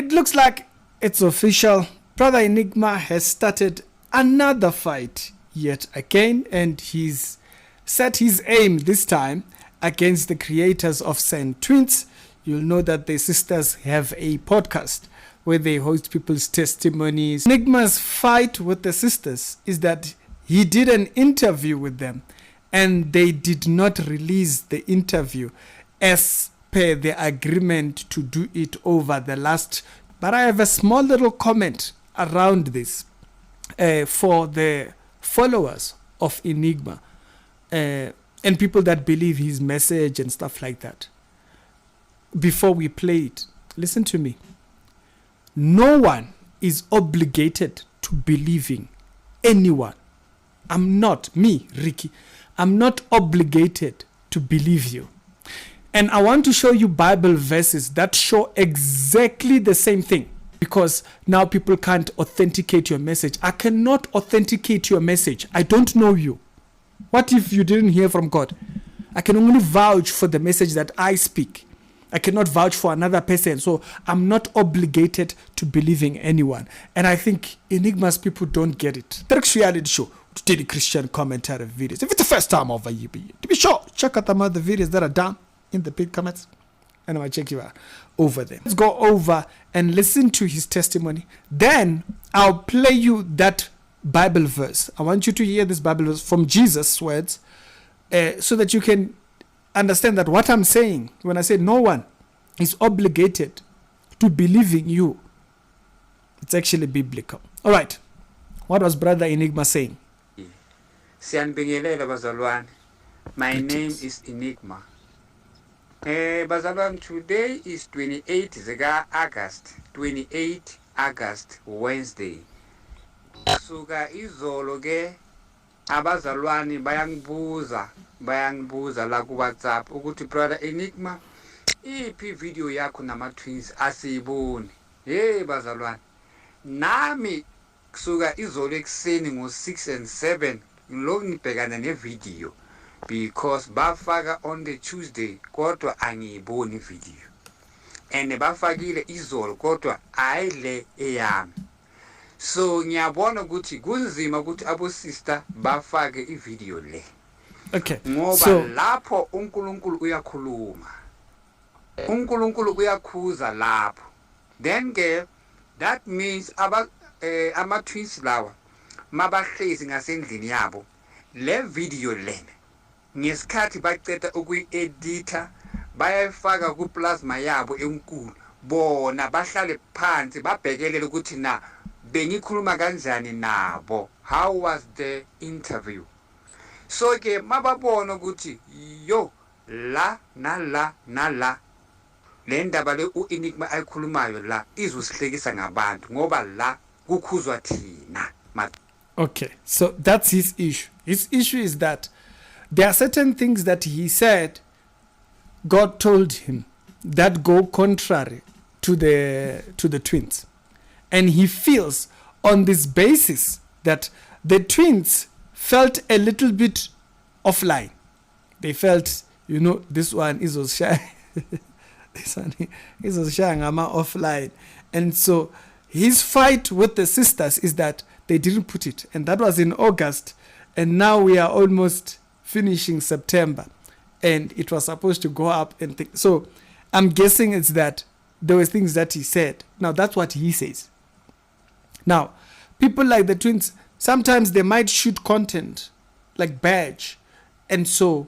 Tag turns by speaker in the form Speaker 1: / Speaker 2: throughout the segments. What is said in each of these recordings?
Speaker 1: It looks like it's official. Brother Enigma has started another fight yet again, and he's set his aim this time against the creators of Centtwinz. You'll know that the sisters have a podcast where they host people's testimonies. Enigma's fight with the sisters is that he did an interview with them and they did not release the interview as per the agreement to do it over the last. But I have a small little comment around this for the followers of Enigma and people that believe his message and stuff like that. Before we play it, listen to me. No one is obligated to believing anyone. I'm not, me, Ricky, I'm not obligated to believe you. And I want to show you Bible verses that show exactly the same thing, because now people can't authenticate your message. I cannot authenticate your message. I don't know you. What if you didn't hear from God? I can only vouch for the message that I speak. I cannot vouch for another person, so I'm not obligated to believing anyone. And I think Enigma's people don't get it. The reality show, daily Christian commentary videos. If it's the first time over here, to be sure, check out the other videos that are down in the pinned comments, and I'll check you out over there. Let's go over and listen to his testimony. Then I'll play you that Bible verse. I want you to hear this Bible verse from Jesus' words, so that you can understand that what I'm saying when I say no one is obligated to believing you, it's actually biblical. All right, what was Brother Enigma saying?
Speaker 2: My name is Enigma. Bazalwan, today is 28 August, 28 August, Wednesday. Suka izolo ke abazalwani bayangibuza la ku WhatsApp ukuthi brother Enigma iphi video yakho nama twins asiyiboni. Hey bazalwane, nami kusuka izolo ekseni ngo6 and 7 ngiloko ngibhekana ne video because bafaka on the Tuesday kodwa angiyiboni video, and bafakile izolo kodwa ayile eyami. So ngiyabona ukuthi kunzima ukuthi abo sister bafake ivideo le.
Speaker 1: Okay.
Speaker 2: Ngoba lapho uNkulunkulu uyakhuluma. uNkulunkulu uyakhuza lapho. Then ke that means ama twins lawa mabahlezi ngasendlini yabo le video lena ngesikhathi baceda ukuyi-edita bayayifaka ku plasma yabo enkulu, bona bahlale phansi babhekelele ukuthi na bengikhuluma kanjani nabo, how was the interview. So ke mababona ukuthi yo la nala le ndaba le uEnigma ayikhulumayo la izosihlekisa ngabantu ngoba la kukhuzwa thina.
Speaker 1: Okay, so that's his issue. His issue is that there are certain things that he said God told him that go contrary to the twins. And he feels on this basis that the twins felt a little bit offline. They felt, this one is shy. This one is shy offline. And so his fight with the sisters is that they didn't put it. And that was in August. And now we are almost finishing September. And it was supposed to go up and think. So I'm guessing it's that there were things that he said. Now that's what he says. Now, people like the twins, sometimes they might shoot content like badge. And so,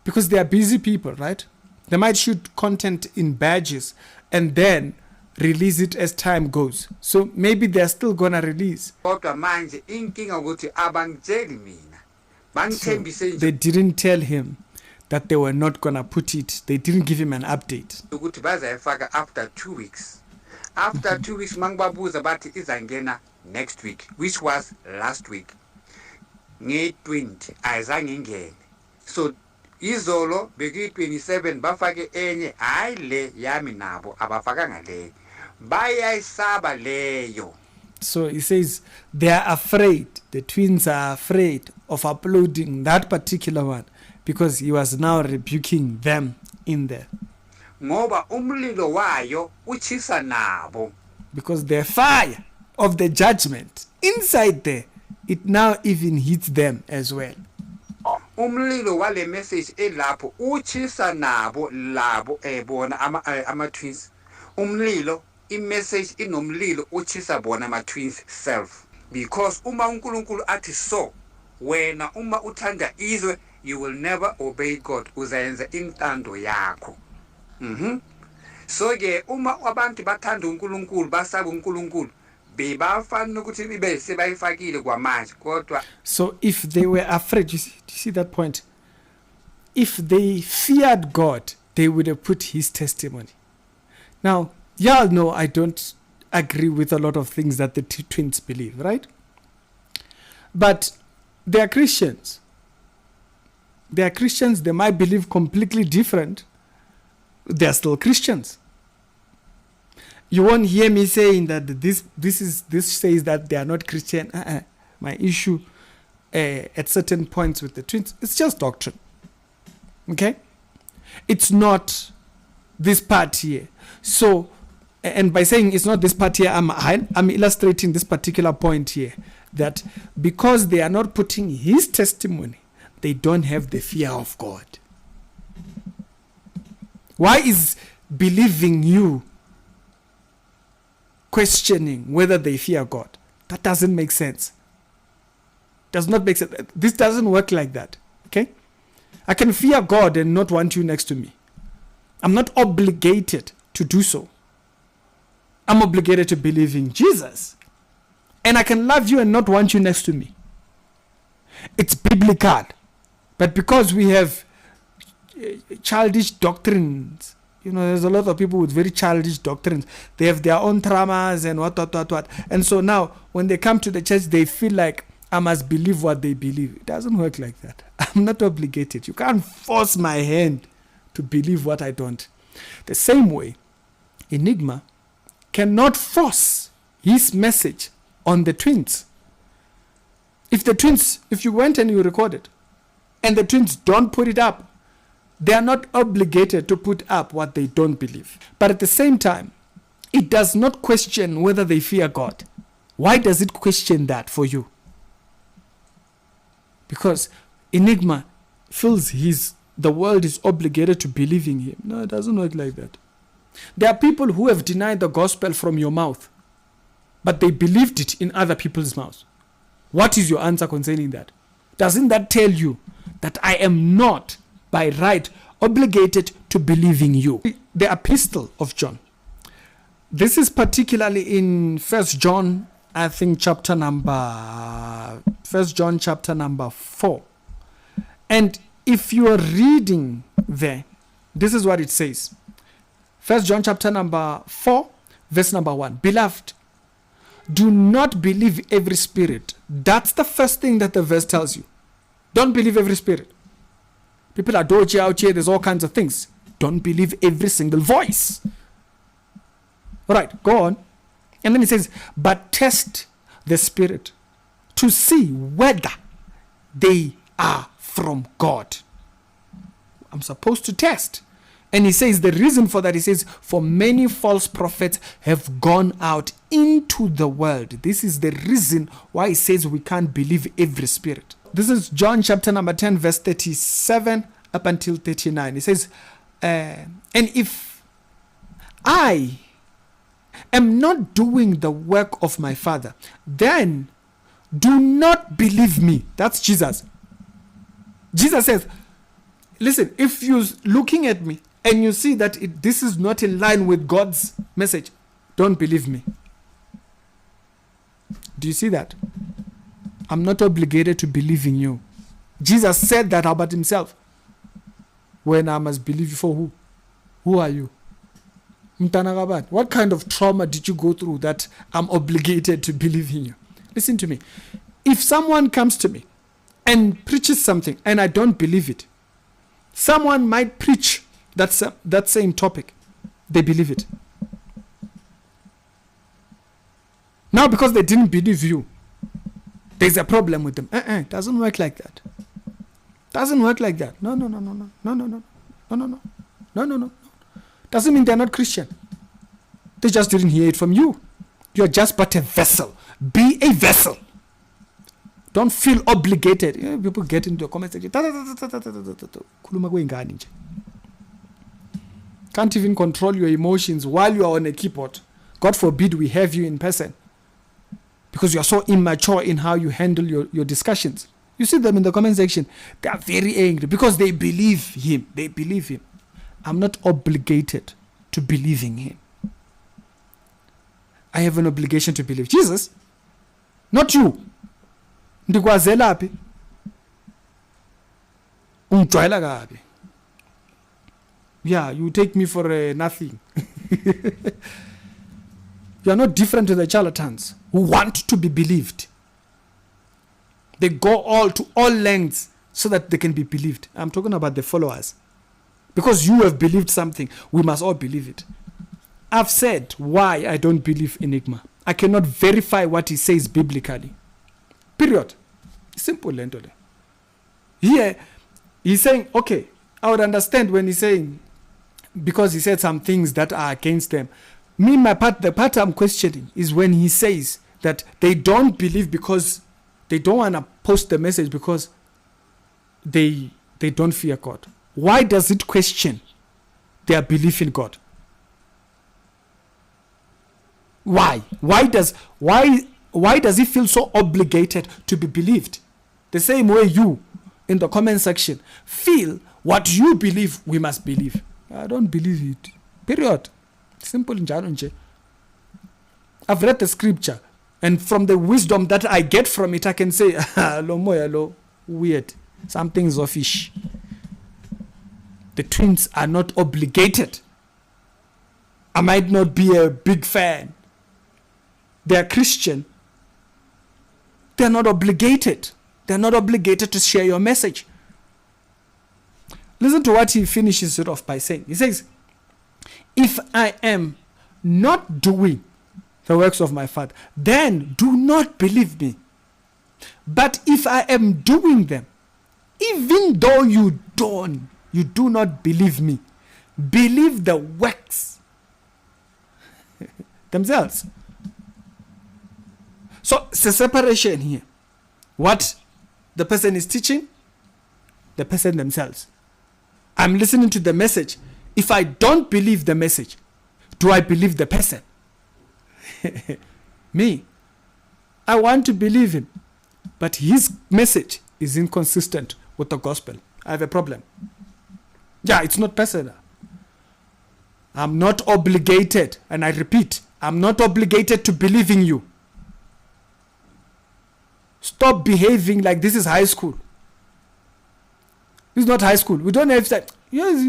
Speaker 1: because they are busy people, right? They might shoot content in badges and then release it as time goes. So maybe they're still going to release. So they didn't tell him that they were not going to put it. They didn't give him an update.
Speaker 2: After 2 weeks. After 2 weeks, Mangbabuza Bati is angena next week, which was last week. Nge 20, Azangingen. So, Izolo, Begi 27, Bafage Enye, Aile Yaminabo, Abafaganga le. Baya Saba leyo.
Speaker 1: So he says they are afraid, the twins are afraid of uploading that particular one because he was now rebuking them in there.
Speaker 2: Ngoba umlilo wayo uchisa nabo.
Speaker 1: because the fire of the judgment inside there, it now even hits them as well.
Speaker 2: Umlilo wale message elapho uchisa nabo labo bona ama-twins. Umlilo i-message inomlilo uchisa bona ama-twins self, because uma uNkulunkulu athi so, wena uma uthanda izwe, you will never obey God, uzayenza intando yakho. So ke uma abantu bathanda uNkulunkulu, basaba uNkulunkulu, bebafana ukuthi bibe sebayifakile kwamanje kodwa.
Speaker 1: So if they were afraid, you see that point, if they feared God, they would have put his testimony. Now, y'all know I don't agree with a lot of things that the twins believe, right? But they are Christians. They are Christians. They might believe completely different. They are still Christians. You won't hear me saying that this says that they are not Christian. My issue at certain points with the twins, it's just doctrine. Okay? It's not this part here. So, and by saying it's not this part here, I'm illustrating this particular point here, that because they are not putting his testimony, they don't have the fear of God. Why is believing you questioning whether they fear God? That doesn't make sense. Does not make sense. This doesn't work like that. Okay? I can fear God and not want you next to me. I'm not obligated to do so. I'm obligated to believe in Jesus. And I can love you and not want you next to me. It's biblical. But because we have childish doctrines, you know, there's a lot of people with very childish doctrines. They have their own traumas and what. And so now, when they come to the church, they feel like I must believe what they believe. It doesn't work like that. I'm not obligated. You can't force my hand to believe what I don't. The same way, Enigma cannot force his message on the twins. If you went and you recorded, and the twins don't put it up, they are not obligated to put up what they don't believe. But at the same time, it does not question whether they fear God. Why does it question that for you? Because Enigma feels the world is obligated to believe in him. No, it doesn't work like that. There are people who have denied the gospel from your mouth, but they believed it in other people's mouths. What is your answer concerning that? Doesn't that tell you that I am not, by right, obligated to believe in you? The epistle of John. This is particularly in 1 John, I think, chapter number 4. And if you are reading there, this is what it says. 1 John chapter number 4, verse number 1. Beloved, do not believe every spirit. That's the first thing that the verse tells you. Don't believe every spirit. People are dodgy out here. There's all kinds of things. Don't believe every single voice. All right, go on. And then it says, but test the spirit to see whether they are from God. I'm supposed to test. And he says the reason for that, he says, for many false prophets have gone out into the world. This is the reason why he says we can't believe every spirit. This is John chapter number 10, verse 37 up until 39. He says, and if I am not doing the work of my Father, then do not believe me. That's Jesus. Jesus says, listen, if you're looking at me and you see that this is not in line with God's message, don't believe me. Do you see that? I'm not obligated to believe in you. Jesus said that about himself. When I must believe you for who? Who are you? What kind of trauma did you go through that I'm obligated to believe in you? Listen to me. If someone comes to me and preaches something and I don't believe it, someone might preach that same topic. They believe it. Now because they didn't believe you, there's a problem with them. It doesn't work like that. Doesn't work like that. No. Doesn't mean they're not Christian. They just didn't hear it from you. You're just but a vessel. Be a vessel. Don't feel obligated. You know, people get into the comment section. Can't even control your emotions while you are on a keyboard. God forbid we have you in person. Because you are so immature in how you handle your discussions. You see them in the comment section. They are very angry because they believe him. They believe him. I'm not obligated to believe in him. I have an obligation to believe Jesus, not you. Ndikwazelaphi? Ungijwayela kabi. Yeah, you take me for nothing. You are not different to the charlatans who want to be believed. They go to all lengths so that they can be believed. I'm talking about the followers. Because you have believed something, we must all believe it. I've said why I don't believe Enigma. I cannot verify what he says biblically. Period. Simple, lentole. Here, he's saying, okay, I would understand when he's saying, because he said some things that are against them. The part I'm questioning is when he says that they don't believe because they don't want to post the message because they don't fear God. Why does it question their belief in God? Why? Why does he feel so obligated to be believed? The same way you, in the comment section, feel what you believe we must believe. I don't believe it. Period. Simple. I've read the scripture, and from the wisdom that I get from it, I can say, hello, weird. Something's offish. The twins are not obligated. I might not be a big fan. They are Christian. They're not obligated. They're not obligated to share your message. Listen to what he finishes it off by saying. He says, if I am not doing the works of my Father, then do not believe me. But if I am doing them, even though you do not believe me, believe the works themselves. So it's a separation here. What the person is teaching, the person themselves. I'm listening to the message. If I don't believe the message, do I believe the person? Me. I want to believe him. But his message is inconsistent with the gospel. I have a problem. Yeah, it's not personal. I'm not obligated, and I repeat, I'm not obligated to believe in you. Stop behaving like this is high school. This is not high school. We don't have that. Yes,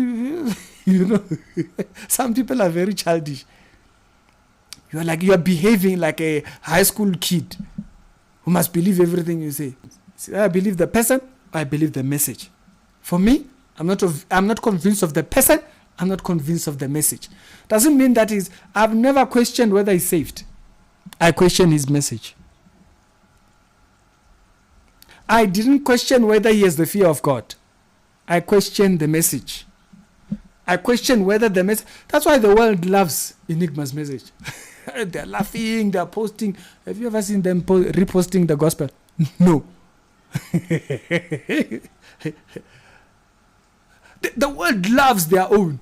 Speaker 1: you know, some people are very childish. You are behaving like a high school kid who must believe everything you say. I believe the person, I believe the message. For me, I'm not convinced of the person, I'm not convinced of the message. Doesn't mean that I've never questioned whether he's saved. I question his message. I didn't question whether he has the fear of God. I question the message. I question whether the message... That's why the world loves Enigma's message. They're laughing, they're posting. Have you ever seen them reposting the gospel? No. The world loves their own.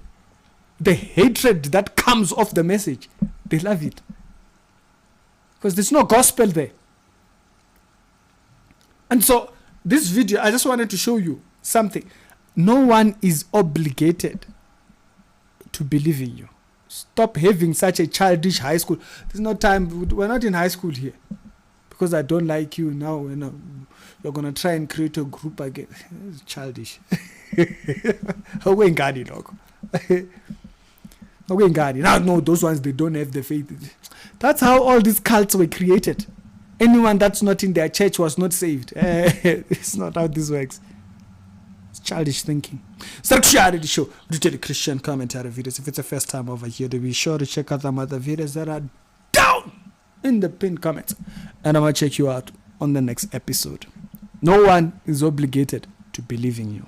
Speaker 1: The hatred that comes off the message, they love it. Because there's no gospel there. And so, this video, I just wanted to show you something. No one is obligated to believe in you. Stop having such a childish high school. There's no time. We're not in high school here. Because I don't like you now. You're going to try and create a group again. It's childish. No, those ones, they don't have the faith. That's how all these cults were created. Anyone that's not in their church was not saved. It's not how this works. It's childish thinking. Structure show. Rooted Christian commentary videos. If it's the first time over here, be sure to check out some other videos that are down in the pinned comments. And I'm going to check you out on the next episode. No one is obligated to believe in you.